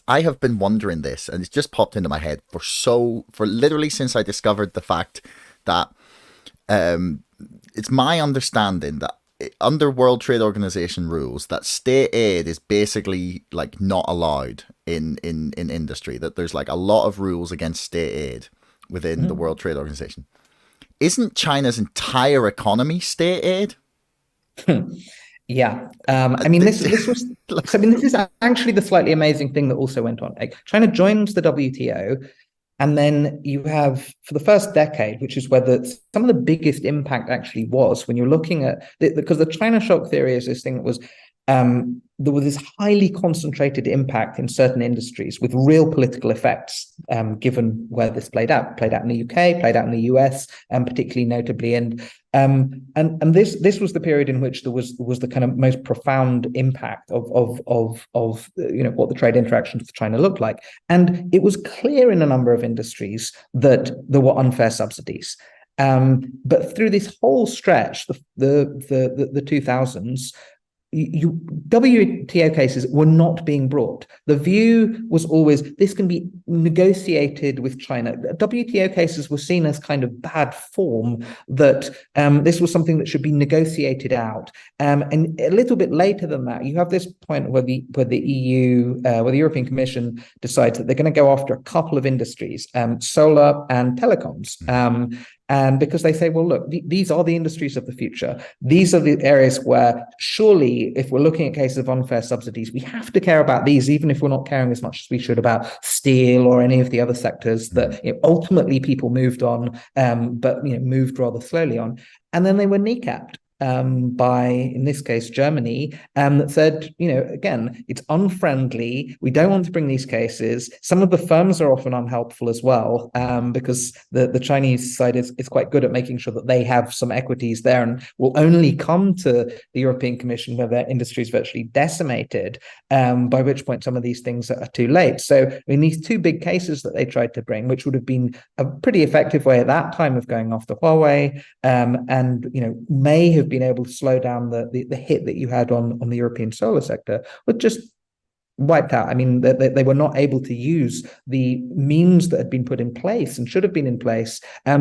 I have been wondering this, and it's just popped into my head for literally since I discovered the fact that um, it's my understanding that under World Trade Organization rules, that state aid is basically like not allowed in industry. That there's like a lot of rules against state aid within the Mm. World Trade Organization. Isn't China's entire economy state aid? Yeah. I mean, this was so. I mean, this is actually the slightly amazing thing that also went on. Like, China joins the WTO, and then you have for the first decade, which is where some of the biggest impact actually was when you're looking at because the China shock theory is this thing that was there was this highly concentrated impact in certain industries with real political effects, given where this played out in the UK, played out in the US, and particularly notably, and this was the period in which there was the kind of most profound impact of what the trade interactions with China looked like, and it was clear in a number of industries that there were unfair subsidies. But through this whole stretch, the 2000s, WTO cases were not being brought. The view was always this can be negotiated with China. WTO cases were seen as kind of bad form, that this was something that should be negotiated out. And a little bit later than that, you have this point where the EU, where the European Commission decides that they're going to go after a couple of industries, solar and telecoms. And because they say, well, look, these are the industries of the future. These are the areas where surely, if we're looking at cases of unfair subsidies, we have to care about these, even if we're not caring as much as we should about steel or any of the other sectors that ultimately people moved on, but moved rather slowly on. And then they were kneecapped by, in this case, Germany, that said, again, it's unfriendly. We don't want to bring these cases. Some of the firms are often unhelpful as well, because the Chinese side is quite good at making sure that they have some equities there and will only come to the European Commission where their industry is virtually decimated, by which point some of these things are too late. So, I mean, these two big cases that they tried to bring, which would have been a pretty effective way at that time of going after Huawei, and may have been able to slow down the hit that you had on the European solar sector, was just wiped out. I mean, they were not able to use the means that had been put in place and should have been in place,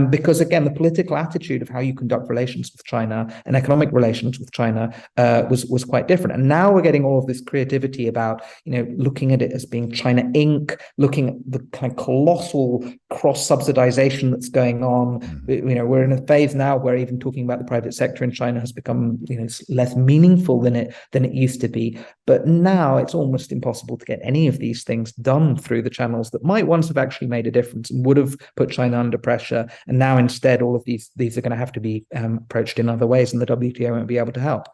because, again, the political attitude of how you conduct relations with China and economic relations with China was quite different. And now we're getting all of this creativity about, looking at it as being China Inc., looking at the kind of colossal cross-subsidization that's going on. We're in a phase now where even talking about the private sector in China has become, less meaningful than it used to be. But now it's almost impossible to get any of these things done through the channels that might once have actually made a difference and would have put China under pressure. And now instead, all of these are going to have to be approached in other ways, and the WTO won't be able to help.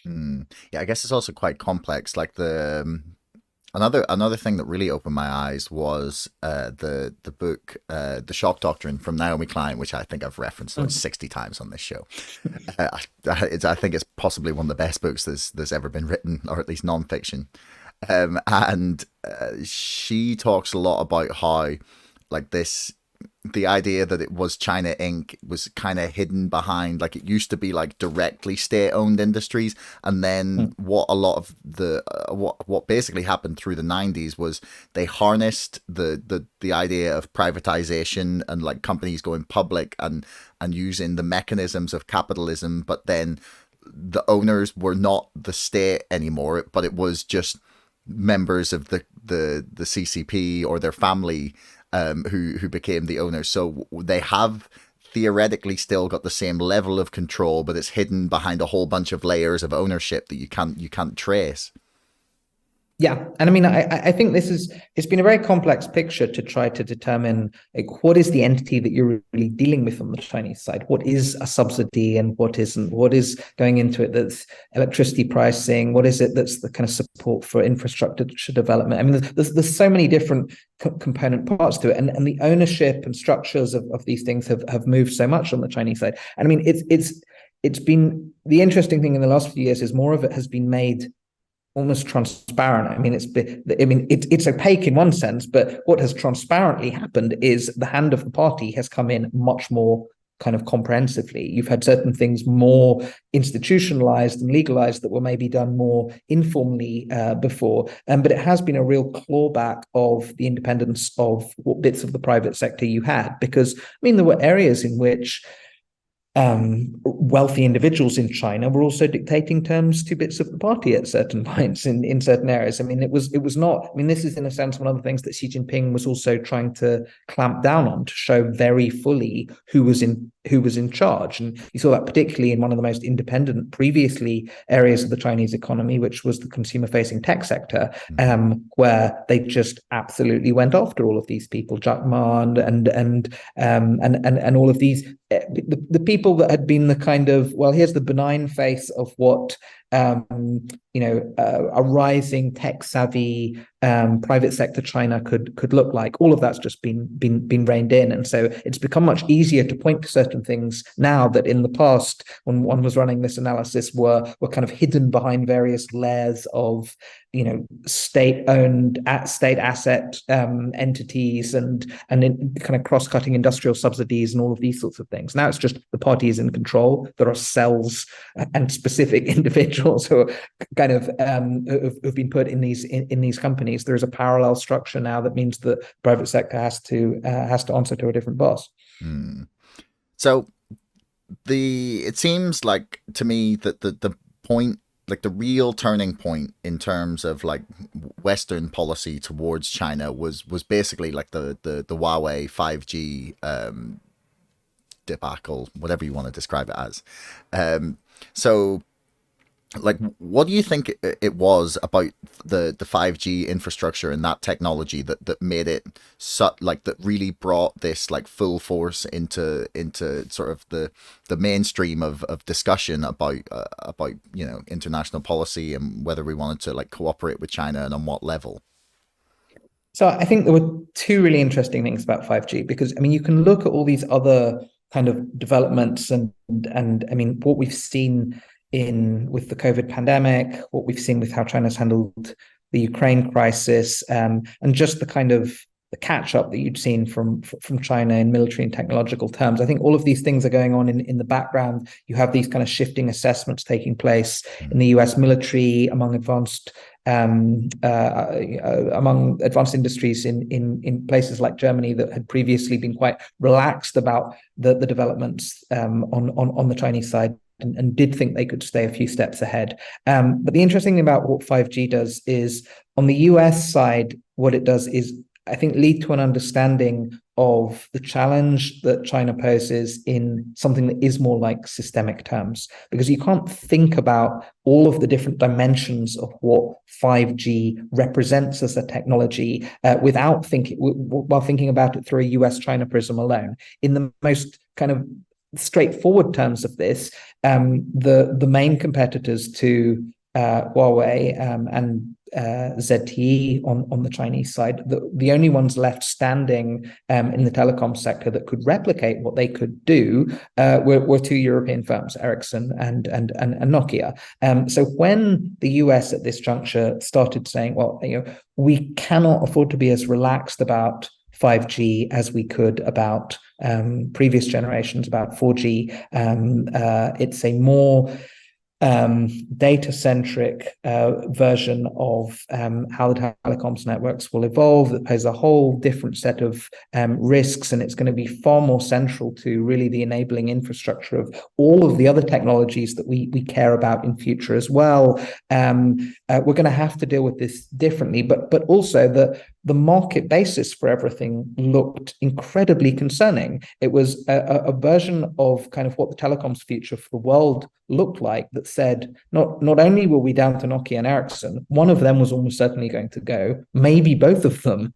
Yeah, I guess it's also quite complex. Like another thing that really opened my eyes was the book The Shock Doctrine from Naomi Klein, which I think I've referenced like 60 times on this show. I think it's possibly one of the best books there's ever been written, or at least nonfiction. And she talks a lot about how like the idea that it was China Inc. was kind of hidden behind, like, it used to be like directly state-owned industries, and then what a lot of what basically happened through the 90s was they harnessed the idea of privatization and like companies going public and using the mechanisms of capitalism, but then the owners were not the state anymore, but it was just members of the CCP or their family, who became the owners. So they have theoretically still got the same level of control, but it's hidden behind a whole bunch of layers of ownership that you can't trace. Yeah, and I mean, I think it's been a very complex picture to try to determine, like, what is the entity that you're really dealing with on the Chinese side? What is a subsidy and what isn't? What is going into it that's electricity pricing? What is it that's the kind of support for infrastructure development? I mean, there's so many different component parts to it, and the ownership and structures of these things have moved so much on the Chinese side. And I mean, it's been the interesting thing in the last few years is more of it has been made almost transparent. I mean, it's opaque in one sense, but what has transparently happened is the hand of the party has come in much more kind of comprehensively. You've had certain things more institutionalized and legalized that were maybe done more informally before. But it has been a real clawback of the independence of what bits of the private sector you had, because, I mean, there were areas in which wealthy individuals in China were also dictating terms to bits of the party at certain points in certain areas. I mean, it was not. I mean, this is in a sense one of the things that Xi Jinping was also trying to clamp down on, to show very fully who was in charge. And you saw that particularly in one of the most independent previously areas of the Chinese economy, which was the consumer-facing tech sector, where they just absolutely went after all of these people, Jack Ma and all of these the people that had been the kind of, well, here's the benign face of what a rising tech savvy private sector China could look like. All of that's just been reined in, and so it's become much easier to point to certain things now that in the past, when one was running this analysis, were kind of hidden behind various layers of state-owned state asset entities and in kind of cross-cutting industrial subsidies and all of these sorts of things. Now it's just the party is in control. There are cells and specific individuals who are kind of who've been put in these companies. There is a parallel structure now that means the private sector has to answer to a different boss. So it seems like to me that the point, like the real turning point in terms of like Western policy towards China was basically like the Huawei 5G debacle, whatever you want to describe it as. So like, what do you think it was about the 5G infrastructure and that technology that made it that really brought this like full force into sort of the mainstream of discussion about international policy and whether we wanted to like cooperate with China and on what level? So I think there were two really interesting things about 5G, because I mean, you can look at all these other kind of developments and I mean, what we've seen with the COVID pandemic, what we've seen with how China's handled the Ukraine crisis, and just the kind of the catch up that you'd seen from China in military and technological terms. I think all of these things are going on in the background. You have these kind of shifting assessments taking place in the US military among advanced industries in places like Germany that had previously been quite relaxed about the developments on the Chinese side. And did think they could stay a few steps ahead. But the interesting thing about what 5G does is, on the US side, what it does is, I think, lead to an understanding of the challenge that China poses in something that is more like systemic terms, because you can't think about all of the different dimensions of what 5G represents as a technology while thinking about it through a US-China prism alone. In the most kind of straightforward terms of this, the main competitors to Huawei and ZTE on the Chinese side, the only ones left standing in the telecom sector that could replicate what they could do were two European firms, Ericsson and Nokia. So when the US at this juncture started saying, well, we cannot afford to be as relaxed about 5G as we could about previous generations, about 4G. It's a more data-centric version of how the telecoms networks will evolve, that poses a whole different set of risks, and it's going to be far more central to really the enabling infrastructure of all of the other technologies that we care about in future as well. We're going to have to deal with this differently, but also the market basis for everything looked incredibly concerning. It was a version of kind of what the telecoms future for the world looked like that said, not only were we down to Nokia and Ericsson, one of them was almost certainly going to go, maybe both of them.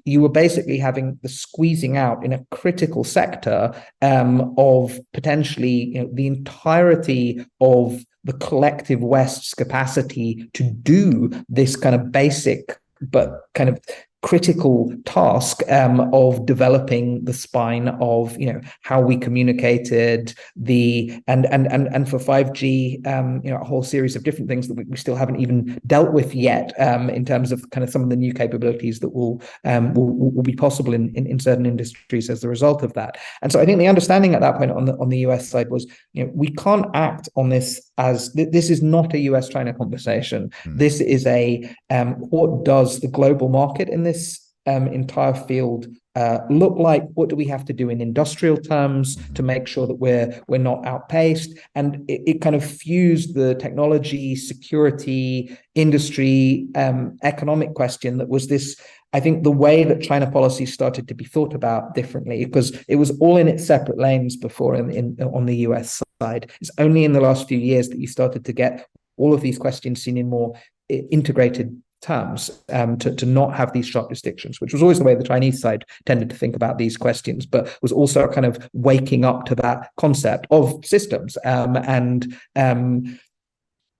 You were basically having the squeezing out in a critical sector of potentially the entirety of the collective West's capacity to do this kind of basic but kind of critical task of developing the spine of how we communicated and for 5G, a whole series of different things that we still haven't even dealt with yet in terms of kind of some of the new capabilities that will be possible in certain industries as a result of that. And so I think the understanding at that point on the US side was, we can't act on this as this is not a US-China conversation. This is what does the global market in this entire field look like? What do we have to do in industrial terms to make sure that we're not outpaced? And it kind of fused the technology, security, industry, economic question that was this. I think the way that China policy started to be thought about differently, because it was all in its separate lanes before on the US side. It's only in the last few years that you started to get all of these questions seen in more integrated terms, to not have these sharp distinctions, which was always the way the Chinese side tended to think about these questions, but was also kind of waking up to that concept of systems. And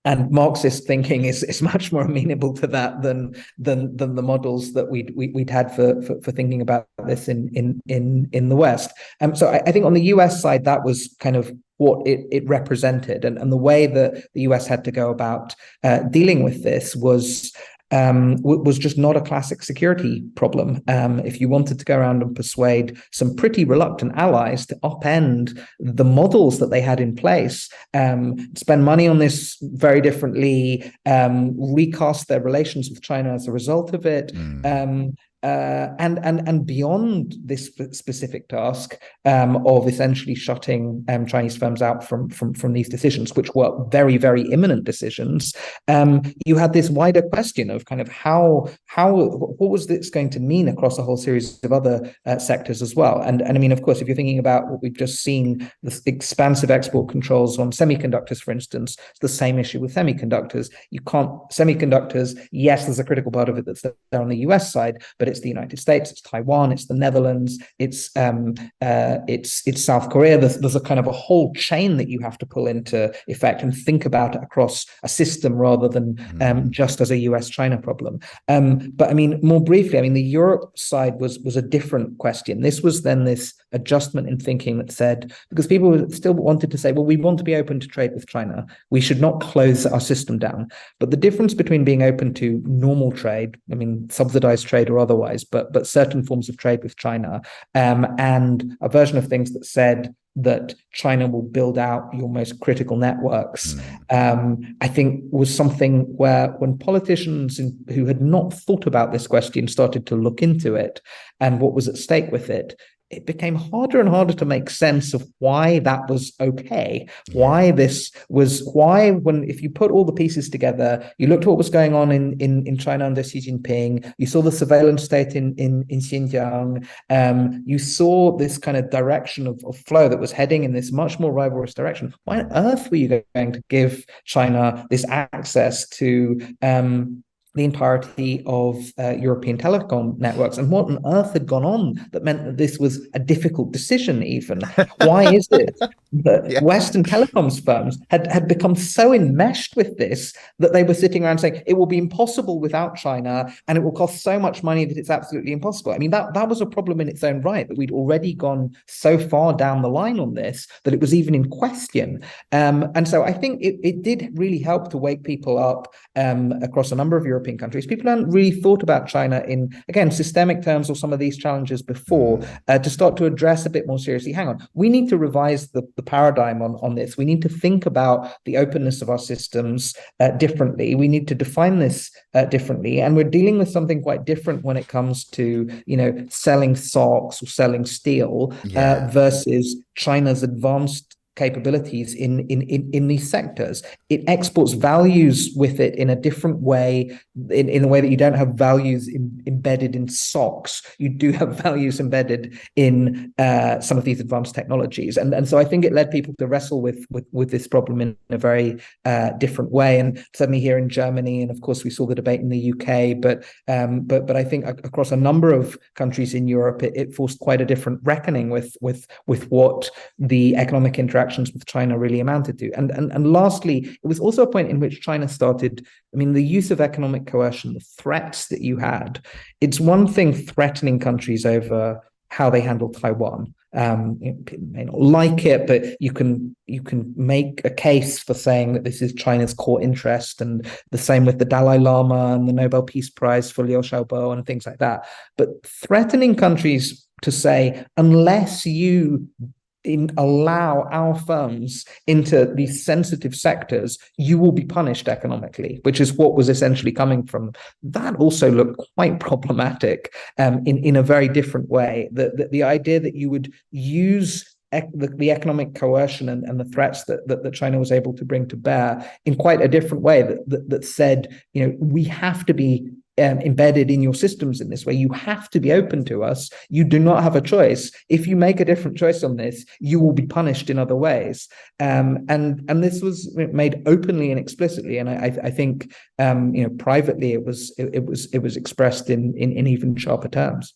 Marxist thinking is much more amenable to that than the models that we'd had for thinking about this in the West. So I think on the US side, that was kind of what it represented, and the way that the US had to go about dealing with this was just not a classic security problem. If you wanted to go around and persuade some pretty reluctant allies to upend the models that they had in place, spend money on this very differently, recast their relations with China as a result of it, and beyond this specific task of essentially shutting Chinese firms out from these decisions, which were very, very imminent decisions, you had this wider question of kind of what was this going to mean across a whole series of other sectors as well. And I mean, of course, if you're thinking about what we've just seen, the expansive export controls on semiconductors, for instance, it's the same issue with semiconductors. Semiconductors, yes, there's a critical part of it that's there on the US side, but it's the United States, it's Taiwan, it's the Netherlands, it's South Korea. There's a kind of a whole chain that you have to pull into effect and think about it across a system rather than just as a US-China problem. But I mean, more briefly, I mean, the Europe side was a different question. This was then this adjustment in thinking that said, because people still wanted to say, well, we want to be open to trade with China. We should not close our system down. But the difference between being open to normal trade, I mean, subsidized trade or otherwise, but certain forms of trade with China, and a version of things that said that China will build out your most critical networks, I think was something where when politicians who had not thought about this question started to look into it and what was at stake with it, it became harder and harder to make sense of why that was okay, why if you put all the pieces together, you looked at what was going on in China under Xi Jinping, you saw the surveillance state in Xinjiang, you saw this kind of direction of flow that was heading in this much more rivalrous direction. Why on earth were you going to give China this access to the entirety of European telecom networks, and what on earth had gone on that meant that this was a difficult decision even? Why is it that Western telecoms firms had become so enmeshed with this that they were sitting around saying it will be impossible without China and it will cost so much money that it's absolutely impossible? I mean, that was a problem in its own right, that we'd already gone so far down the line on this that it was even in question. And so I think it did really help to wake people up across a number of European countries. People hadn't really thought about China in, again, systemic terms or some of these challenges before, to start to address a bit more seriously. Hang on, we need to revise the paradigm on this. We need to think about the openness of our systems differently. We need to define this differently. And we're dealing with something quite different when it comes to, selling socks or selling steel versus China's advanced capabilities in these sectors. It exports values with it in a different way, in a way that you don't have values embedded in socks. You do have values embedded in some of these advanced technologies, and so I think it led people to wrestle with this problem in a very different way. And certainly here in Germany, and of course we saw the debate in the UK, but I think across a number of countries in Europe, it forced quite a different reckoning with what the economic interaction interactions with China really amounted to. And lastly, it was also a point in which China started, I mean, the use of economic coercion, the threats that you had, it's one thing threatening countries over how they handle Taiwan. People may not like it, but you can make a case for saying that this is China's core interest, and the same with the Dalai Lama and the Nobel Peace Prize for Liu Xiaobo and things like that. But threatening countries to say, unless you allow our firms into these sensitive sectors, you will be punished economically, which is what was essentially coming from. That also looked quite problematic in a very different way. The idea that you would use the economic coercion and the threats that China was able to bring to bear in quite a different way that said, we have to be embedded in your systems in this way. You have to be open to us. You do not have a choice. If you make a different choice on this, you will be punished in other ways. And this was made openly and explicitly. And I think privately it was expressed in even sharper terms.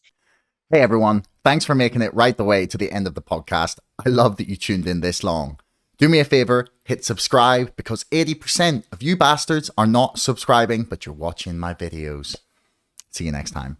Hey everyone, thanks for making it right the way to the end of the podcast. I love that you tuned in this long. Do me a favor, hit subscribe, because 80% of you bastards are not subscribing, but you're watching my videos. See you next time.